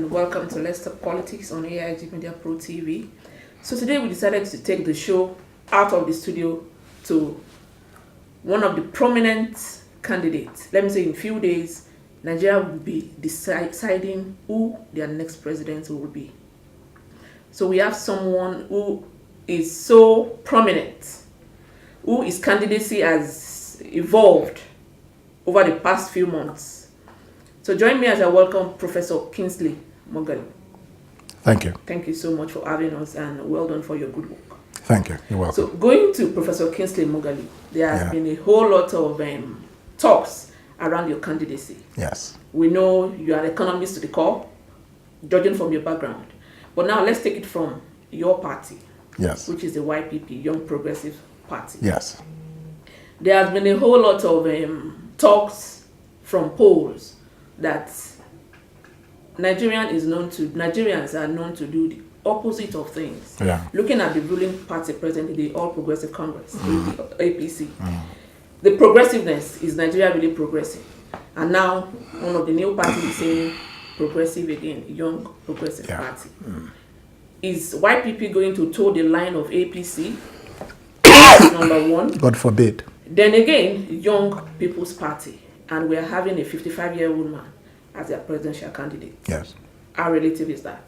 and welcome to Let's Talk Politics on AIG Media Pro TV. So today we decided to take the show out of the studio to one of the prominent candidates. Let me say in a few days, Nigeria will be deciding who their next president will be. So we have someone who is so prominent, who his candidacy has evolved over the past few months. So join me as I welcome Professor Kingsley Moghalu. Thank you. Thank you so much for having us, and well done for your good work. Thank you. You're welcome. So going to Professor Kingsley Moghalu, there has been a whole lot of talks around your candidacy. Yes. We know you are an economist to the core, judging from your background. But now let's take it from your party, Yes. which is the YPP, Young Progressive Party. Yes. There has been a whole lot of talks from polls that Nigerians are known to do the opposite of things. Yeah. Looking at the ruling party presently, the All Progressive Congress, APC, the progressiveness, is Nigeria really progressive? And now one of the new parties is saying progressive again, Young Progressive Party. Is YPP going to toe the line of APC? Number one. God forbid. Then again, Young People's Party. And we are having a 55-year-old man as their presidential candidate. Yes. How relative is that?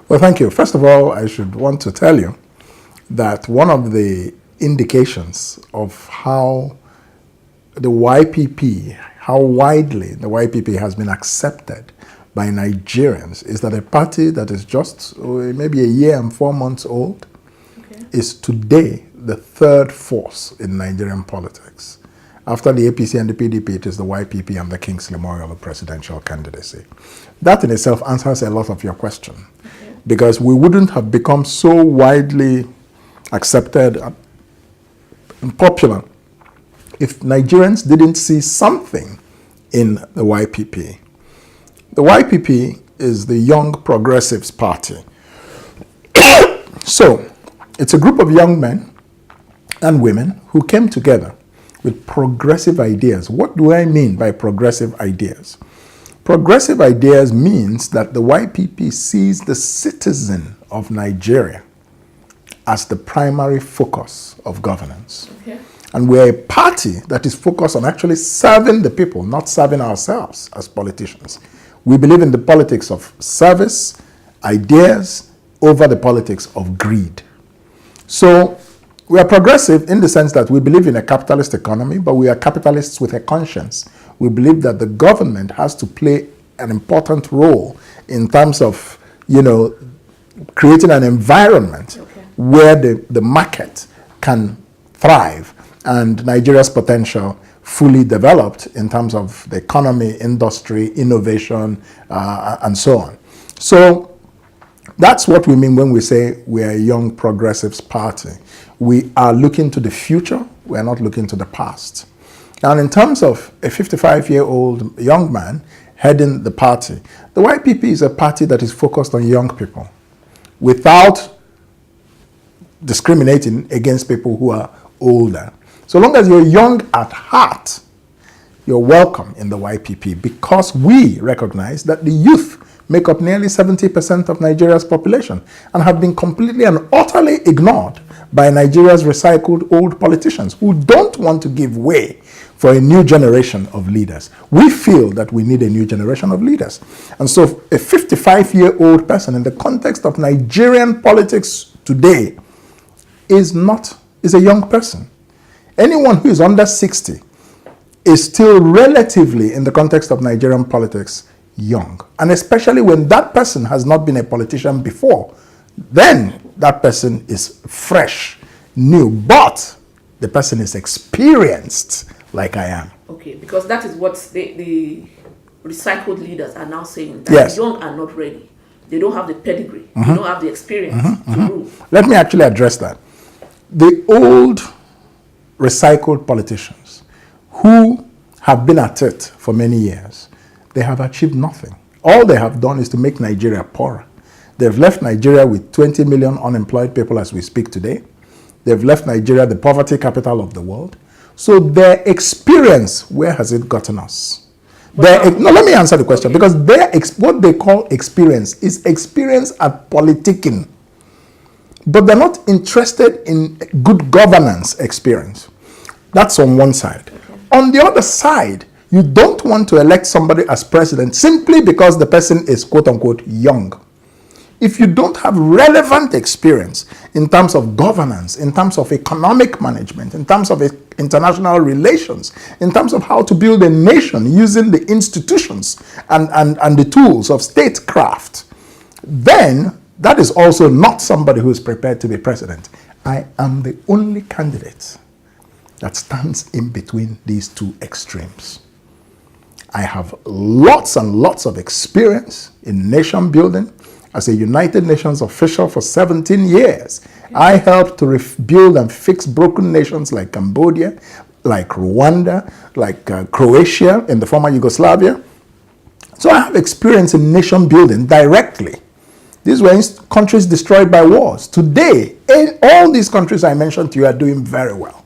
Well, thank you. First of all, I should want to tell you that one of the indications of how the YPP, how widely the YPP has been accepted by Nigerians is that a party that is just maybe a year and 4 months old is today the third force in Nigerian politics. After the APC and the PDP, it is the YPP and the Kingsley Moghalu presidential candidacy. That in itself answers a lot of your question, because we wouldn't have become so widely accepted and popular if Nigerians didn't see something in the YPP. The YPP is the Young Progressives Party. So, it's a group of young men and women who came together with progressive ideas. What do I mean by progressive ideas? Progressive ideas means that the YPP sees the citizen of Nigeria as the primary focus of governance. And we're a party that is focused on actually serving the people, not serving ourselves as politicians. We believe in the politics of service, ideas, over the politics of greed. So we are progressive in the sense that we believe in a capitalist economy, but we are capitalists with a conscience. We believe that the government has to play an important role in terms of, creating an environment where the market can thrive and Nigeria's potential fully developed in terms of the economy, industry, innovation, and so on. So that's what we mean when we say we are a young progressives party. We are looking to the future. We are not looking to the past. And in terms of a 55-year-old young man heading the party, the YPP is a party that is focused on young people without discriminating against people who are older. So long as you're young at heart, you're welcome in the YPP, because we recognize that the youth make up nearly 70% of Nigeria's population and have been completely and utterly ignored by Nigeria's recycled old politicians who don't want to give way for a new generation of leaders. We feel that we need a new generation of leaders. And so a 55-year-old person in the context of Nigerian politics today is a young person. Anyone who is under 60 is still relatively, in the context of Nigerian politics, young. And especially when that person has not been a politician before, then that person is fresh, new, but the person is experienced like I am. Okay, because that is what the recycled leaders are now saying, that the young are not ready. They don't have the pedigree. They don't have the experience to rule. Let me actually address that. The old recycled politicians who have been at it for many years, they have achieved nothing. All they have done is to make Nigeria poorer. They've left Nigeria with 20 million unemployed people as we speak today. They've left Nigeria the poverty capital of the world. So their experience, where has it gotten us? No, let me answer the question, because what they call experience is experience at politicking. But they're not interested in good governance experience. That's on one side. Okay. On the other side, you don't want to elect somebody as president simply because the person is quote unquote young. If you don't have relevant experience in terms of governance, in terms of economic management, in terms of international relations, in terms of how to build a nation using the institutions and the tools of statecraft, then that is also not somebody who is prepared to be president. I am the only candidate that stands in between these two extremes. I have lots and lots of experience in nation building. As a United Nations official for 17 years, I helped to build and fix broken nations like Cambodia, like Rwanda, like Croatia in the former Yugoslavia. So I have experience in nation building directly. These were countries destroyed by wars. Today, all these countries I mentioned to you are doing very well.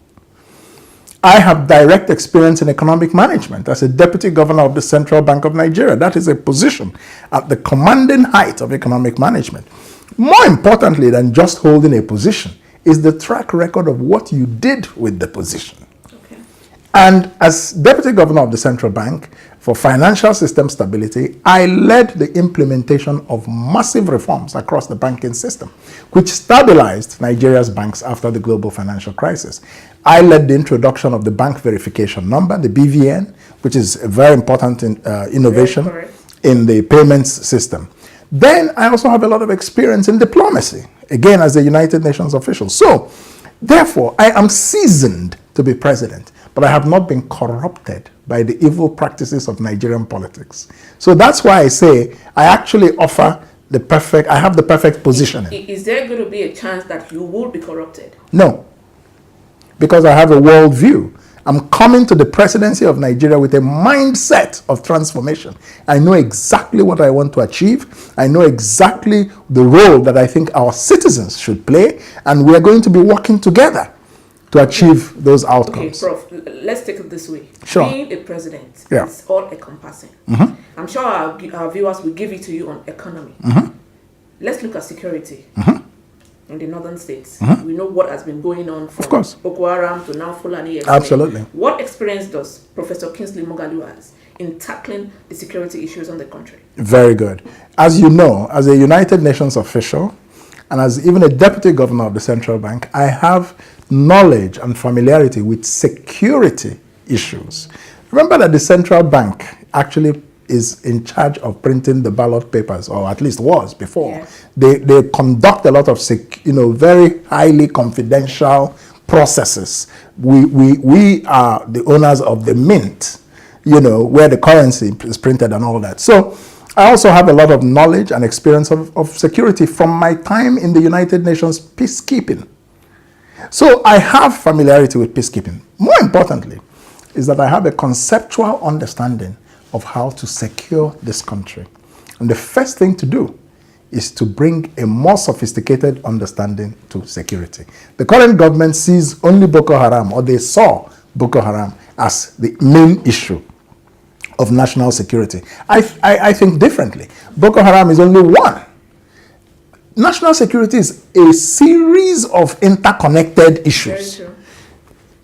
I have direct experience in economic management as a deputy governor of the Central Bank of Nigeria. That is a position at the commanding height of economic management. More importantly than just holding a position is the track record of what you did with the position. Okay. And as deputy governor of the Central Bank for financial system stability, I led the implementation of massive reforms across the banking system, which stabilized Nigeria's banks after the global financial crisis. I led the introduction of the bank verification number, the BVN, which is a very important innovation in the payments system. Then I also have a lot of experience in diplomacy, again as a United Nations official. So, therefore, I am seasoned to be president, but I have not been corrupted by the evil practices of Nigerian politics. So that's why I say I actually offer I have the perfect positioning. Is there going to be a chance that you will be corrupted? No, because I have a world view. I'm coming to the presidency of Nigeria with a mindset of transformation. I know exactly what I want to achieve. I know exactly the role that I think our citizens should play, and we're going to be working together to achieve those outcomes. Okay, Prof, let's take it this way. Sure. Being a president is all encompassing. Mm-hmm. I'm sure our viewers will give it to you on economy. Mm-hmm. Let's look at security. Mm-hmm. In the northern states, we know what has been going on from Boko Haram to now Fulani. Absolutely. What experience does Professor Kingsley Moghalu has in tackling the security issues in the country? Very good. As you know, as a United Nations official, and as even a deputy governor of the central bank, I have knowledge and familiarity with security issues. Remember that the central bank actually is in charge of printing the ballot papers, or at least was before. Yes. They conduct a lot of very highly confidential processes. We are the owners of the mint, where the currency is printed and all that. So I also have a lot of knowledge and experience of security from my time in the United Nations peacekeeping. So I have familiarity with peacekeeping. More importantly, is that I have a conceptual understanding of how to secure this country. And the first thing to do is to bring a more sophisticated understanding to security. The current government sees only Boko Haram, or they saw Boko Haram as the main issue of national security. I think differently. Boko Haram is only one. National security is a series of interconnected issues.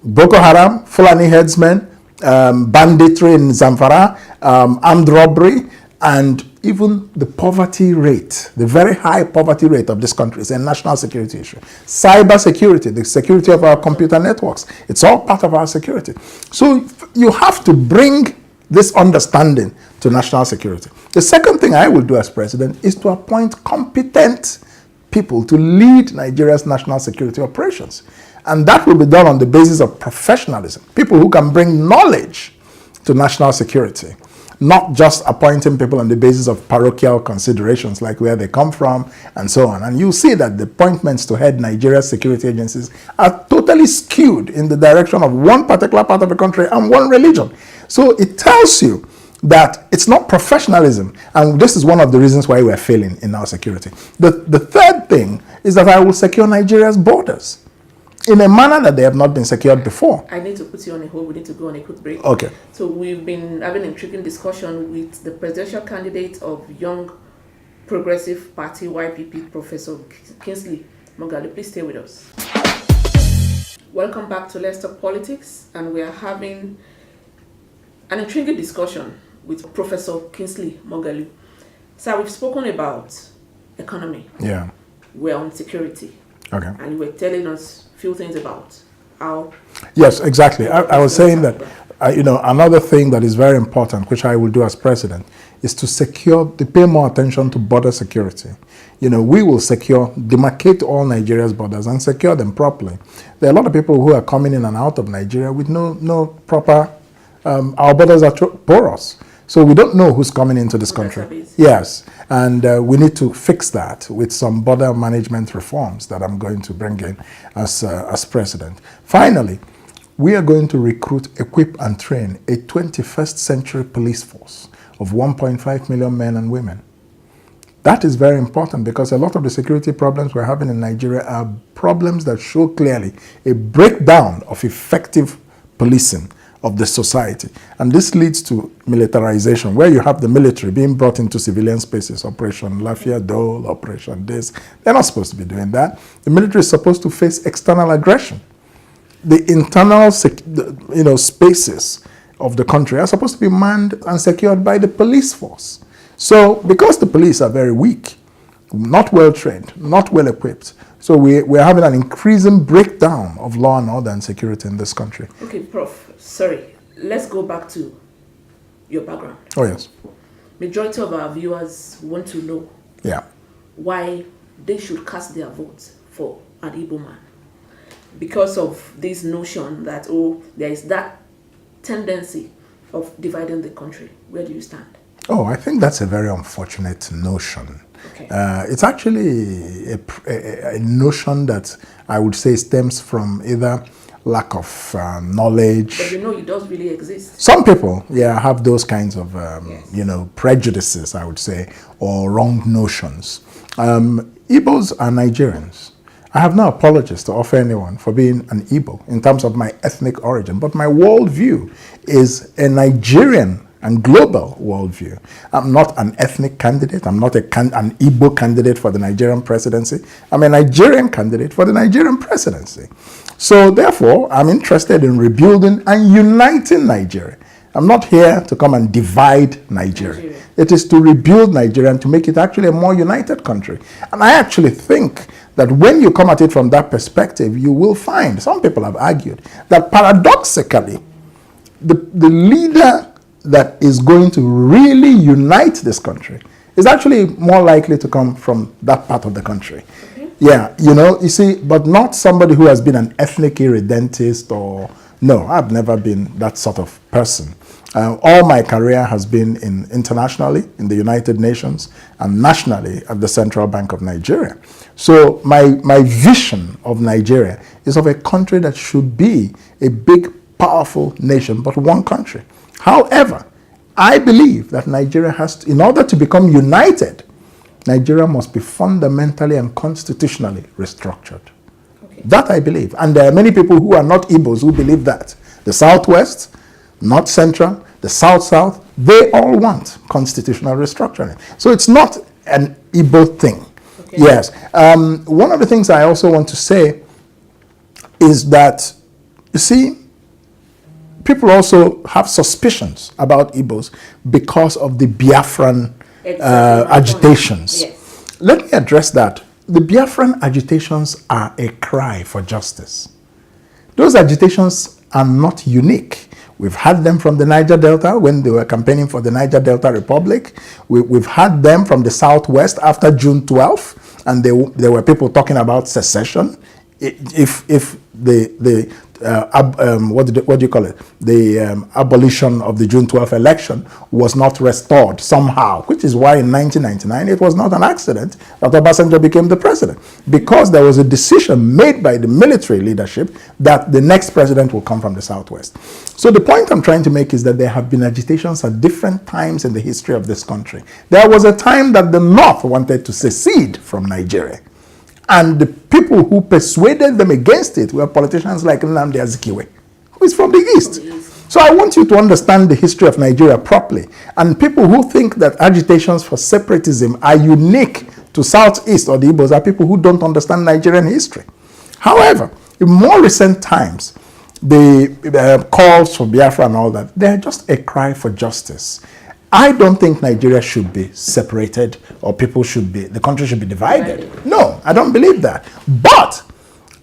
Boko Haram, Fulani headsmen, banditry in Zamfara, armed robbery, and even the poverty rate, the very high poverty rate of this country is a national security issue. Cyber security, the security of our computer networks, it's all part of our security. So you have to bring this understanding to national security. The second thing I will do as president is to appoint competent people to lead Nigeria's national security operations. And that will be done on the basis of professionalism, people who can bring knowledge to national security, not just appointing people on the basis of parochial considerations like where they come from and so on. And you'll see that the appointments to head Nigeria's security agencies are totally skewed in the direction of one particular part of the country and one religion. So it tells you that it's not professionalism, and this is one of the reasons why we're failing in our security. The third thing is that I will secure Nigeria's borders. in a manner that they have not been secured before. I need to put you on a hold. We need to go on a quick break. Okay. So we've been having an intriguing discussion with the presidential candidate of Young Progressive Party, YPP, Professor Kingsley Moghalu. Please stay with us. Welcome back to Let's Talk Politics, and we are having an intriguing discussion with Professor Kingsley Moghalu. So we've spoken about economy. Yeah. We're on security. Okay. And you were telling us a few things about how... Yes, exactly. I was saying that, another thing that is very important, which I will do as president, is to pay more attention to border security. We will demarcate all Nigeria's borders and secure them properly. There are a lot of people who are coming in and out of Nigeria with no proper, our borders are porous. So we don't know who's coming into this country. Yes, and we need to fix that with some border management reforms that I'm going to bring in as president. Finally, we are going to recruit, equip, and train a 21st century police force of 1.5 million men and women. That is very important because a lot of the security problems we're having in Nigeria are problems that show clearly a breakdown of effective policing of the society. And this leads to militarization, where you have the military being brought into civilian spaces, Operation Lafayette Dole, Operation this. They're not supposed to be doing that. The military is supposed to face external aggression. The internal spaces of the country are supposed to be manned and secured by the police force. So because the police are very weak, not well trained, not well equipped, so we're having an increasing breakdown of law and order and security in this country. Okay, Prof, sorry. Let's go back to your background. Oh, yes. Majority of our viewers want to know why they should cast their votes for an Igbo man. Because of this notion that, there is that tendency of dividing the country. Where do you stand? Oh, I think that's a very unfortunate notion. Okay. It's actually a notion that I would say stems from either lack of knowledge. But it does really exist. Some people, have those kinds of, prejudices, I would say, or wrong notions. Igbos are Nigerians. I have no apologies to offer anyone for being an Igbo in terms of my ethnic origin, but my worldview is a Nigerian and global worldview. I'm not an ethnic candidate. I'm not an Igbo candidate for the Nigerian presidency. I'm a Nigerian candidate for the Nigerian presidency. So therefore, I'm interested in rebuilding and uniting Nigeria. I'm not here to come and divide Nigeria. It is to rebuild Nigeria and to make it actually a more united country. And I actually think that when you come at it from that perspective, you will find, some people have argued, that paradoxically, the leader that is going to really unite this country is actually more likely to come from that part of the country. Okay. Yeah, you see, but not somebody who has been an ethnic irredentist or, no, I've never been that sort of person. All my career has been internationally, in the United Nations, and nationally at the Central Bank of Nigeria. So my vision of Nigeria is of a country that should be a big, powerful nation, but one country. However, I believe that Nigeria has to, in order to become united, Nigeria must be fundamentally and constitutionally restructured. Okay. That I believe. And there are many people who are not Igbos who believe that. The Southwest, North Central, the South-South, they all want constitutional restructuring. So it's not an Igbo thing. Okay. Yes. One of the things I also want to say is that, you see, people also have suspicions about Igbos because of the Biafran agitations. Yes. Let me address that. The Biafran agitations are a cry for justice. Those agitations are not unique. We've had them from the Niger Delta when they were campaigning for the Niger Delta Republic. We've had them from the Southwest after June 12th, and there were people talking about secession. If the what do you call it? The abolition of the June 12th election was not restored somehow, which is why in 1999 it was not an accident that Obasanjo became the president, because there was a decision made by the military leadership that the next president will come from the Southwest. So the point I'm trying to make is that there have been agitations at different times in the history of this country. There was a time that the North wanted to secede from Nigeria. And the people who persuaded them against it were politicians like Nnamdi Azikiwe, who is from the East. So I want you to understand the history of Nigeria properly. And people who think that agitations for separatism are unique to Southeast or the Igbos are people who don't understand Nigerian history. However, in more recent times, the calls for Biafra and all that, they're just a cry for justice. I don't think Nigeria should be separated or the country should be divided. No, I don't believe that. But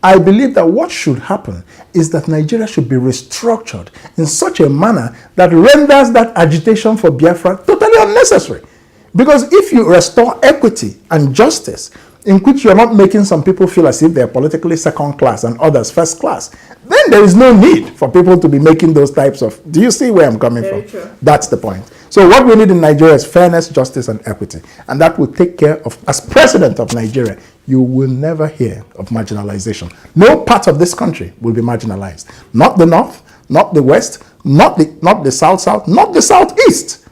I believe that what should happen is that Nigeria should be restructured in such a manner that renders that agitation for Biafra totally unnecessary. Because if you restore equity and justice, in which you're not making some people feel as if they're politically second class and others first class, then there is no need for people to be making those types of... Do you see where I'm coming from? True. That's the point. So what we need in Nigeria is fairness, justice, and equity. And that will take care of... As president of Nigeria, you will never hear of marginalization. No part of this country will be marginalized. Not the North, not the West, not the South, not the Southeast.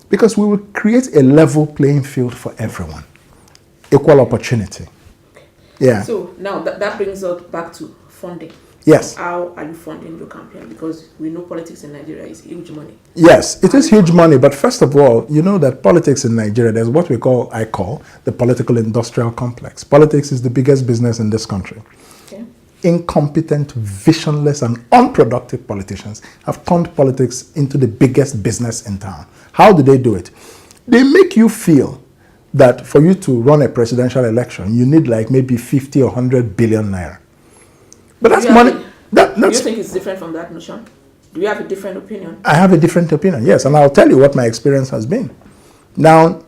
Because we will create a level playing field for everyone. Equal opportunity. Yeah. So now that brings us back to funding. Yes. How are you funding your campaign? Because we know politics in Nigeria is huge money. Yes, it is huge money. But first of all, you know that politics in Nigeria, there's what I call the political industrial complex. Politics is the biggest business in this country. Okay. Incompetent, visionless, and unproductive politicians have turned politics into the biggest business in town. How do they do it? They make you feel that for you to run a presidential election, you need like maybe 50 or 100 billion naira. But that's money. Do you think it's different from that notion? Do you have a different opinion? I have a different opinion, yes. And I'll tell you what my experience has been. Now,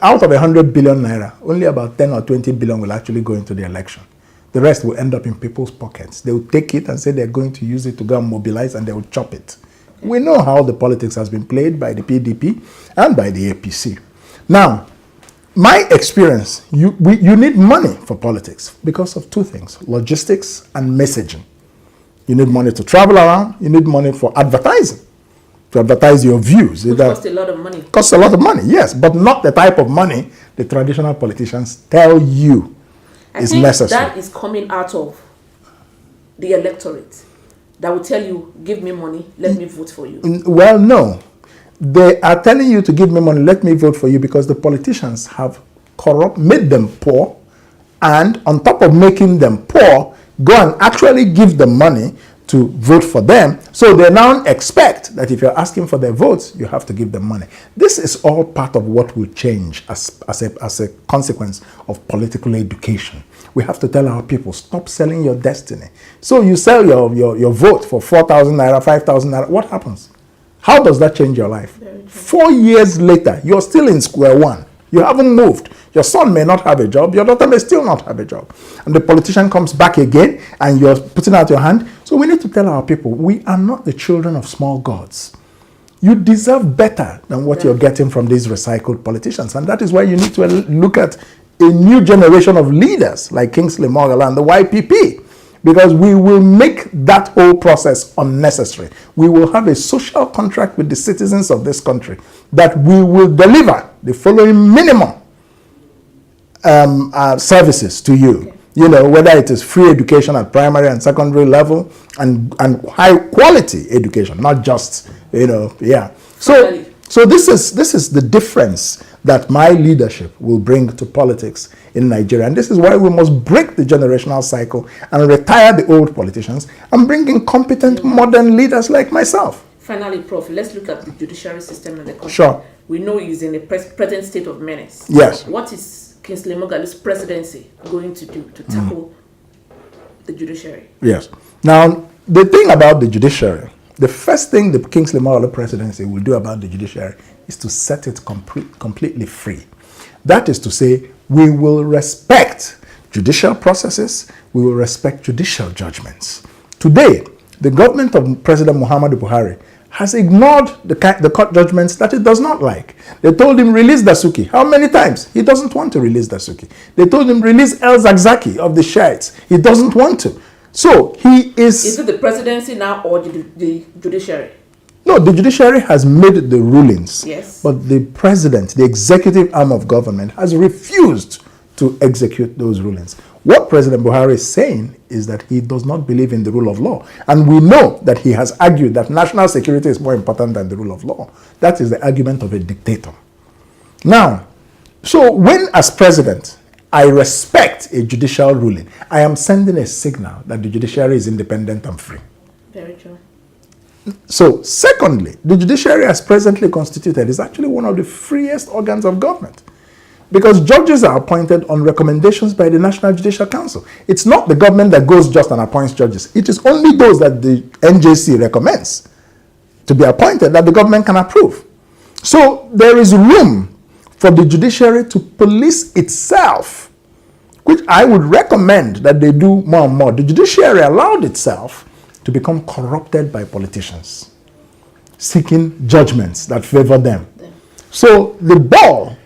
out of 100 billion naira, only about 10 or 20 billion will actually go into the election. The rest will end up in people's pockets. They will take it and say they're going to use it to go and mobilize, and they will chop it. We know how the politics has been played by the PDP and by the APC. Now, my experience, you need money for politics because of two things: logistics and messaging. You need money to travel around. You need money for advertising, to advertise your views. It costs a lot of money. Costs a lot of money, yes, but not the type of money the traditional politicians tell you is necessary. That is coming out of the electorate that will tell you, give me money, let me vote for you. Well, no. They are telling you to give me money, let me vote for you, because the politicians have made them poor, and on top of making them poor, go and actually give them money to vote for them. So they now expect that if you're asking for their votes, you have to give them money. This is all part of what will change as a consequence of political education. We have to tell our people, stop selling your destiny. So you sell your vote for 4,000 naira, 5,000 naira. What happens? How does that change your life? 4 years later, you're still in square one. You haven't moved. Your son may not have a job. Your daughter may still not have a job. And the politician comes back again and you're putting out your hand. So we need to tell our people, we are not the children of small gods. You deserve better than what you're getting from these recycled politicians. And that is why you need to look at a new generation of leaders like Kingsley, Moghalu, and the YPP. Because we will make that whole process unnecessary. We will have a social contract with the citizens of this country that we will deliver the following minimum services to you. Okay. You know, whether it is free education at primary and secondary level and high quality education, not just, yeah. So this is the difference that my leadership will bring to politics in Nigeria. And this is why we must break the generational cycle and retire the old politicians and bring in competent modern leaders like myself. Finally, Prof, let's look at the judiciary system in the country. Sure. We know it's in a present state of menace. Yes. What is Kingsley Moghalu's presidency going to do to tackle the judiciary? Yes. Now, the thing about the judiciary, the first thing the Kingsley Moghalu presidency will do about the judiciary is to set it completely free. That is to say, we will respect judicial processes, we will respect judicial judgments. Today, the government of President Muhammadu Buhari has ignored the court judgments that it does not like. They told him, release Dasuki. How many times? He doesn't want to release Dasuki. They told him, release El Zakzaki of the Shiites. He doesn't want to. So he is... Is it the presidency now or the judiciary? No, the judiciary has made the rulings. Yes. But the president, the executive arm of government, has refused to execute those rulings. What President Buhari is saying is that he does not believe in the rule of law. And we know that he has argued that national security is more important than the rule of law. That is the argument of a dictator. Now, so when as president, I respect a judicial ruling, I am sending a signal that the judiciary is independent and free. Very true. So, secondly, the judiciary as presently constituted is actually one of the freest organs of government, because judges are appointed on recommendations by the National Judicial Council. It's not the government that goes just and appoints judges. It is only those that the NJC recommends to be appointed that the government can approve. So, there is room for the judiciary to police itself, which I would recommend that they do more and more. The judiciary allowed itself to become corrupted by politicians, seeking judgments that favor them. So the ball,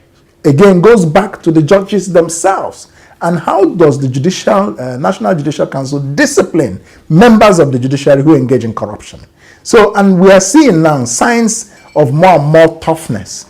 again, goes back to the judges themselves. And how does the National Judicial Council discipline members of the judiciary who engage in corruption? So, and we are seeing now signs of more and more toughness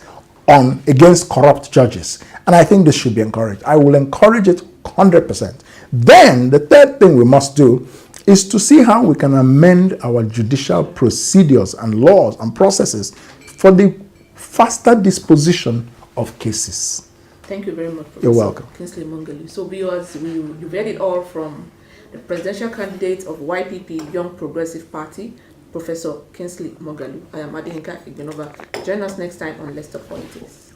against corrupt judges. And I think this should be encouraged. I will encourage it 100%. Then the third thing we must do is to see how we can amend our judicial procedures and laws and processes for the faster disposition of cases. Thank you very much, Professor. You're welcome. Kingsley Moghalu. So viewers, you've heard it all from the presidential candidate of YPP, Young Progressive Party, Professor Kingsley Moghalu. I am Adinka Igbenova. Join us next time on Let's Talk Politics.